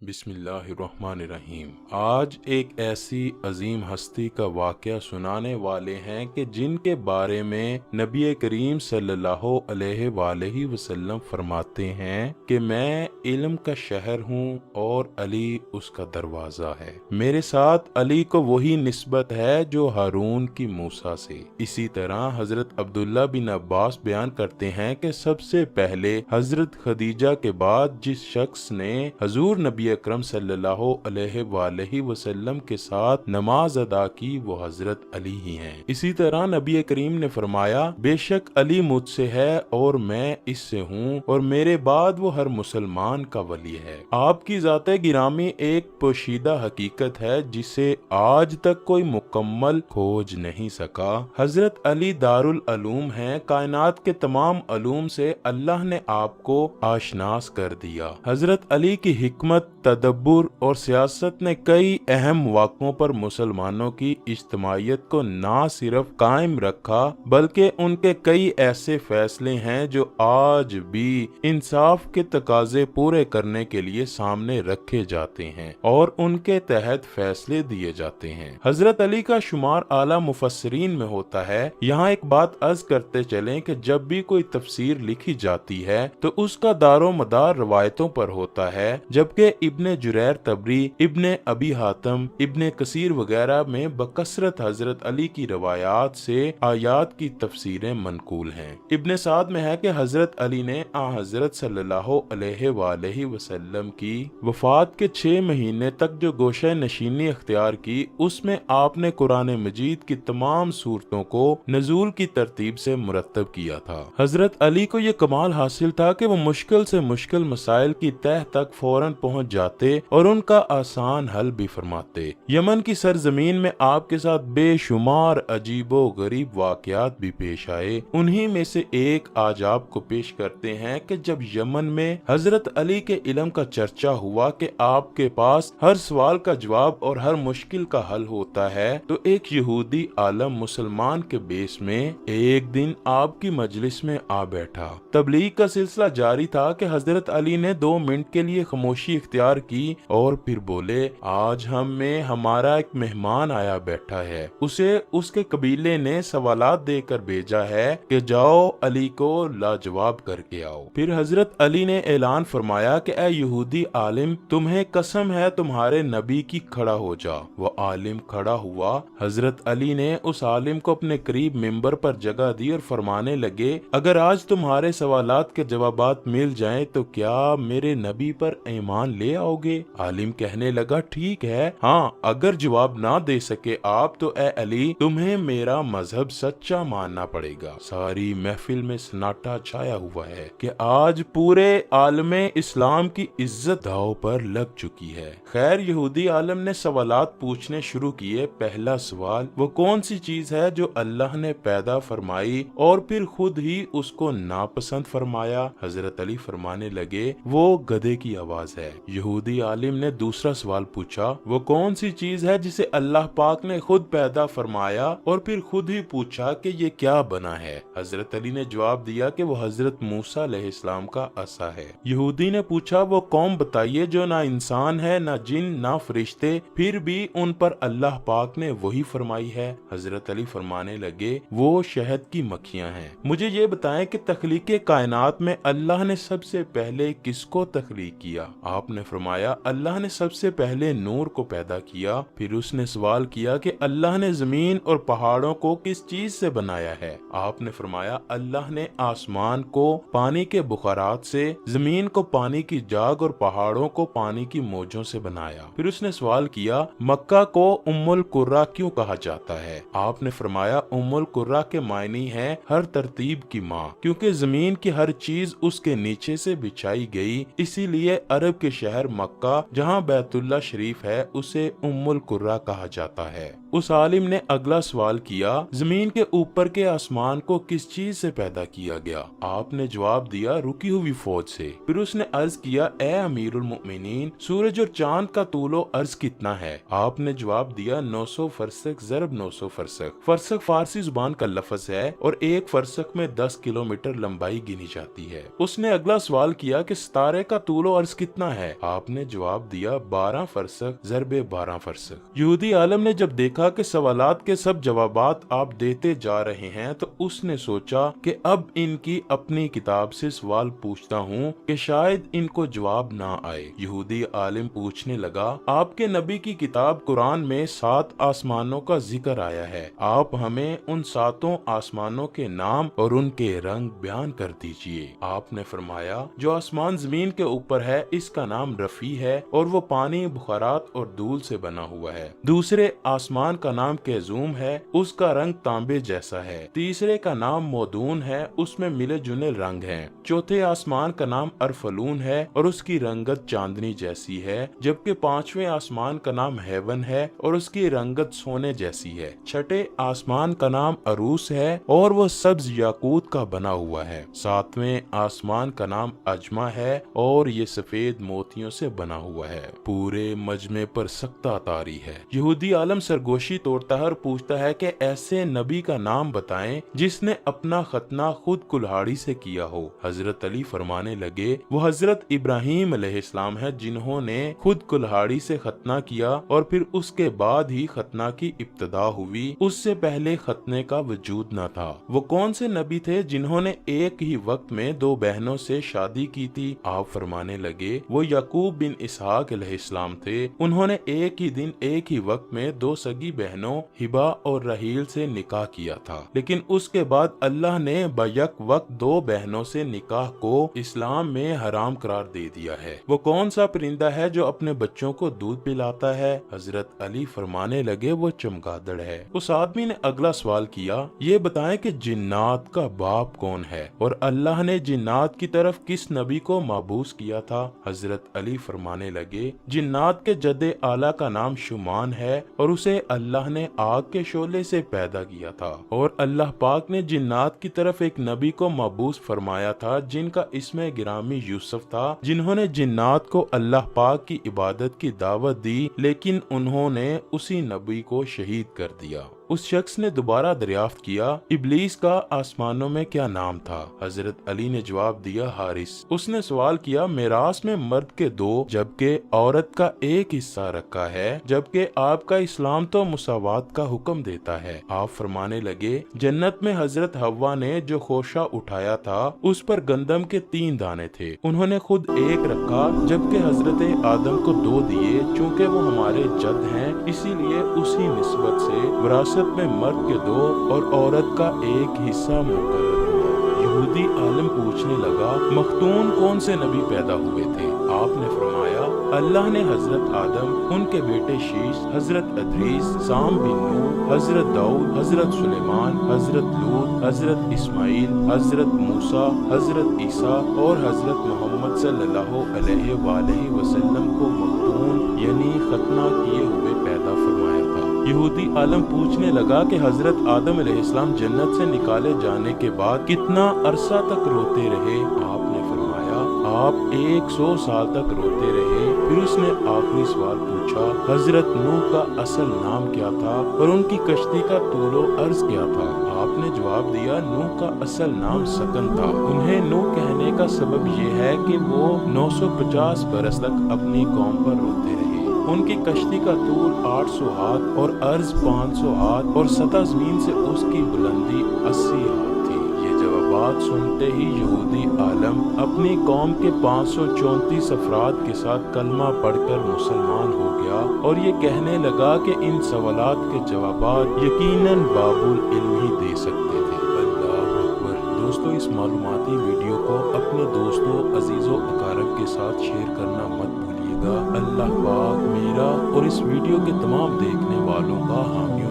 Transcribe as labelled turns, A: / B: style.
A: बिस्मिल्लाहिर्रहमानिर्रहीम। आज एक ऐसी अजीम हस्ती का वाक़या सुनाने वाले हैं कि जिनके बारे में नबी करीम सल्लल्लाहु अलैहि वसल्लम फरमाते हैं कि मैं इल्म का शहर हूँ और अली उसका दरवाज़ा है। मेरे साथ अली को वही निस्बत है जो हारून की मूसा से। इसी तरह हजरत अब्दुल्ला बिन अब्बास बयान करते हैं कि सबसे पहले हजरत खदीजा के बाद जिस शख्स ने हजूर नबी अकरम सल्लल्लाहु अलैहि वसल्लम के साथ नमाज अदा की वो हजरत अली ही हैं। इसी तरह नबी करीम ने फरमाया, बेशक अली मुझसे है और मैं इससे हूँ और मेरे बाद वो हर मुसलमान का वली है। आपकी ज़ात गिरामी एक पोशीदा हकीकत है जिसे आज तक कोई मुकम्मल खोज नहीं सका। हजरत अली दारुल अलूम हैं। कायनात के तमाम अलूम से अल्लाह ने आपको आशनास कर दिया। हजरत अली की हिकमत, तदब्बुर और सियासत ने कई अहम वाक़ों पर मुसलमानों की इज्तिमाइयत को ना सिर्फ कायम रखा बल्कि उनके कई ऐसे फैसले हैं जो आज भी इंसाफ के तकाजे पूरे करने के लिए सामने रखे जाते हैं और उनके तहत फैसले दिए जाते हैं। हजरत अली का शुमार आला मुफस्सिरीन में होता है। यहाँ एक बात अर्ज करते चलें कि जब भी कोई तफसीर लिखी जाती है तो उसका दारो मदार रवायतों पर होता है, जबकि इब्ने जुरैर तबरी, इब्ने अबी हातम, इब्ने कसीर वगैरह में बकसरत हजरत अली की रवायात से आयात की तफसीरें मनकूल हैं। इब्ने साद में है कि हजरत अली ने हजरत सल्लल्लाहु अलैहि वसल्लम की वफात के 6 महीने तक जो गोशा नशीनी अख्तियार की, उसमें आपने कुरान मजीद की तमाम सूरतों को नजूल की तरतीब से मुरतब किया था। हजरत अली को ये कमाल हासिल था कि वो मुश्किल से मुश्किल मसाइल की तह तक फौरन पहुंच जाते और उनका आसान हल भी फरमाते। यमन की सरजमीन में आपके साथ बेशुमार अजीबो गरीब वाकयात भी पेश आए। उन्हीं में से एक आज आपको पेश करते हैं कि जब यमन में हजरत अली के इल्म का चर्चा हुआ कि आपके पास हर सवाल का जवाब और हर मुश्किल का हल होता है, तो एक यहूदी आलम मुसलमान के बेस में एक दिन आपकी मजलिस में आ बैठा। तबलीग का सिलसिला जारी था कि हजरत अली ने 2 मिनट के लिए खामोशी इख्तियार की और फिर बोले, आज हम में हमारा एक मेहमान आया बैठा है। उसे उसके कबीले ने सवालात देकर भेजा है कि जाओ अली को लाजवाब करके आओ। फिर हजरत अली ने ऐलान फरमाया कि ऐ यहूदी आलिम, तुम्हें कसम है तुम्हारे नबी की, खड़ा हो जा। वो आलिम खड़ा हुआ। हजरत अली ने उस आलिम को अपने करीब मिंबर पर जगह दी और फरमाने लगे, अगर आज तुम्हारे सवालात के जवाबात मिल जाएं तो क्या मेरे नबी पर ईमान ले आओगे? आलिम कहने लगा, ठीक है, हाँ, अगर जवाब ना दे सके आप तो ए अली, तुम्हें मेरा मजहब सच्चा मानना पड़ेगा। सारी महफिल में सन्नाटा छाया हुआ है कि आज पूरे आलमे इस्लाम की इज्जत दांव पर लग चुकी है। खैर, यहूदी आलम ने सवालात पूछने शुरू किए। पहला सवाल, वो कौन सी चीज है जो अल्लाह ने पैदा फरमाई और फिर खुद ही उसको नापसंद फरमाया? हजरत अली फरमाने लगे, वो गधे की आवाज है। यहूदी आलिम ने दूसरा सवाल पूछा, वो कौन सी चीज है जिसे अल्लाह पाक ने खुद पैदा फरमाया और फिर खुद ही पूछा कि ये क्या बना है? हजरत अली ने जवाब दिया कि वो हजरत मूसा अलैहिस्सलाम का असा है। यहूदी ने पूछा, वो कौम बताइए जो ना इंसान है, ना जिन, ना फरिश्ते, फिर भी उन पर अल्लाह पाक ने वही फरमाई है। हजरत अली फरमाने लगे, वो शहद की मक्खियां हैं। मुझे ये बताएं कि तख्लीके कायनात में अल्लाह ने सबसे पहले किसको तख्लीक किया? आपने फरमाया, अल्लाह ने सबसे पहले नूर को पैदा किया। फिर उसने सवाल किया कि अल्लाह ने जमीन और पहाड़ों को किस चीज से बनाया है? आपने फरमाया, अल्लाह ने आसमान को पानी के बुखारात से, जमीन को पानी की जाग और पहाड़ों को पानी की मौजों से बनाया। फिर उसने सवाल किया, मक्का को उम्मुल कुर्रा क्यों कहा जाता है? आपने फरमाया, उम्मुल कुर्रा के मायने है हर तरतीब की माँ, क्योंकि जमीन की हर चीज उसके नीचे से बिछाई गई, इसीलिए अरब के शहर मक्का जहाँ बैतुल्ला शरीफ है उसे उम्मुल कुर्रा कहा जाता है। उस आलिम ने अगला सवाल किया, जमीन के ऊपर के आसमान को किस चीज से पैदा किया गया? आपने जवाब दिया, रुकी हुई फौज से। फिर उसने अर्ज किया, ए अमीरुल मोमिनीन, सूरज और चांद का तूलो अर्ज कितना है? आपने जवाब दिया, 900 फरसक ज़रब 900 फरसक। फरसक फारसी जुबान का लफ्ज है और एक फरसक में 10 किलोमीटर लंबाई गिनी जाती है। उसने अगला सवाल किया कि सितारे का तूलो अर्ज कितना है? आपने जवाब दिया, 12 फरसक ज़रबे 12 फरसक। यहूदी आलम ने जब देखा कि सवालात के सब जवाबात आप देते जा रहे हैं तो उसने सोचा कि अब इनकी अपनी किताब से सवाल पूछता हूँ कि शायद इनको जवाब ना आए। यहूदी आलिम पूछने लगा, आपके नबी की किताब कुरान में 7 आसमानों का जिक्र आया है, आप हमें उन 7 आसमानों के नाम और उनके रंग बयान कर दीजिए। आपने फरमाया, जो आसमान जमीन के ऊपर है इसका नाम रफी है और वो पानी, बुखारात और धूल से बना हुआ है। दूसरे आसमान का नाम केजूम है, उसका रंग तांबे जैसा है। तीसरे का नाम मौदून है, उसमें मिले जुले रंग हैं। चौथे आसमान का नाम अरफलून है और उसकी रंगत चांदनी जैसी है। जबकि 5वें आसमान का नाम हेवन है और उसकी रंगत सोने जैसी है। छठे आसमान का नाम अरूस है और वो सब्ज याकूत का बना हुआ है। 7वें आसमान का नाम अजमा है और ये सफेद मोतियों से बना हुआ है। पूरे मजमे पर सख्ता तारी है। यहूदी आलम सरगोशी तोड़ता है और पूछता है कि ऐसे नबी का नाम बताएं जिसने अपना खतना खुद कुल्हाड़ी से किया हो। हजरत अली फरमाने लगे, वो हजरत इब्राहीम अलैहिस्सलाम है जिन्होंने खुद कुल्हाड़ी से खतना किया और फिर उसके बाद ही खतना की इब्तिदा हुई, उससे पहले खतने का वजूद न था। वो कौन से नबी थे जिन्होंने एक ही वक्त में 2 बहनों से शादी की थी? आप फरमाने लगे, वो याकूब बिन इसहाक अलैहिस्सलाम थे। उन्होंने एक ही दिन एक ही वक्त में 2 सगी बहनों हिबा और रहील से निकाह किया था, लेकिन उसके बाद अल्लाह ने बैक वक्त 2 बहनों से निकाह को इस्लाम में हराम करार दे दिया है। वो कौन सा परिंदा है जो अपने बच्चों को दूध पिलाता है? हजरत अली फरमाने लगे, वो चमगादड़ है। उस आदमी ने अगला सवाल किया, ये बताएं कि जिन्नात का बाप कौन है और अल्लाह ने जिन्नात की तरफ किस नबी को माबूस किया था? हजरत अली फरमाने लगे, जिन्नात के जद्दे आला का नाम शुमान है और उसे अल्लाह ने आग के शोले से पैदा किया था और अल्लाह पाक ने जिन्नात की तरफ एक नबी को माबूस फरमाया था जिनका इसमें गिरामी यूसुफ था, जिन्होंने जिन्नात को अल्लाह पाक की इबादत की दावत दी, लेकिन उन्होंने उसी नबी को शहीद कर दिया। उस शख्स ने दोबारा दरियाफ्त किया, इब्लीस का आसमानों में क्या नाम था? हजरत अली ने जवाब दिया, हारिस। उसने सवाल किया, मेरास में मर्द के 2 जबकि औरत का 1 हिस्सा रखा है, जबकि आपका इस्लाम तो मुसावात का हुक्म देता है। आप फरमाने लगे, जन्नत में हजरत हव्वा ने जो खोशा उठाया था उस पर गंदम के 3 दाने थे, उन्होंने खुद 1 रखा, जबकि हजरत आदम को 2 दिए। चूँकि वो हमारे जद हैं इसीलिए उसी निस्बत से विरासत में मर्द के 2 और औरत का 1 हिस्सा मुकर्रर हुआ। यहूदी आलिम पूछने लगा, मख्तून कौन से नबी पैदा हुए थे? आपने फरमाया, अल्लाह ने हजरत आदम, उनके बेटे शीश, हजरत अदरीस, साम बिन नूह, हजरत दाऊद, हजरत सुलेमान, हजरत लूत, हजरत इस्माइल, हजरत मूसा, हजरत ईसा और हजरत मोहम्मद सल्लल्लाहु अलैहि वसल्लम को मख्तून यानी खतना किए हुए पैदा फरमाया था। यहूदी आलम पूछने लगा कि हजरत आदम अलैहिस्सलाम जन्नत से निकाले जाने के बाद कितना अरसा तक रोते रहे? आपने फरमाया, आप 100 साल तक रोते रहे। फिर उसने आखिरी सवाल पूछा, हजरत नूह का असल नाम क्या था और उनकी कश्ती का तूलो अर्ज क्या था? आपने जवाब दिया, नूह का असल नाम सकन था। उन्हें नूह कहने का सबब ये है कि वो 950 बरस तक अपनी कौम पर रोते रहे। उनकी कश्ती का तूल 800 हाथ और अर्ज 500 हाथ और सतह जमीन से उसकी बुलंदी 80 हाथ थी। ये जवाबात सुनते ही यहूदी आलम अपनी कौम के 534 अफराद के साथ कलमा पढ़कर मुसलमान हो गया और ये कहने लगा कि इन सवालात के जवाबात यकीनन बाबुल इल्म ही दे सकते थे। अल्लाह अकबर। दोस्तों, इस मालूमाती वीडियो को अपने दोस्तों, अजीजों, अकारब के साथ शेयर करना मत भूलिएगा। अल्लाह पाक मेरा और इस वीडियो के तमाम देखने वालों का हामी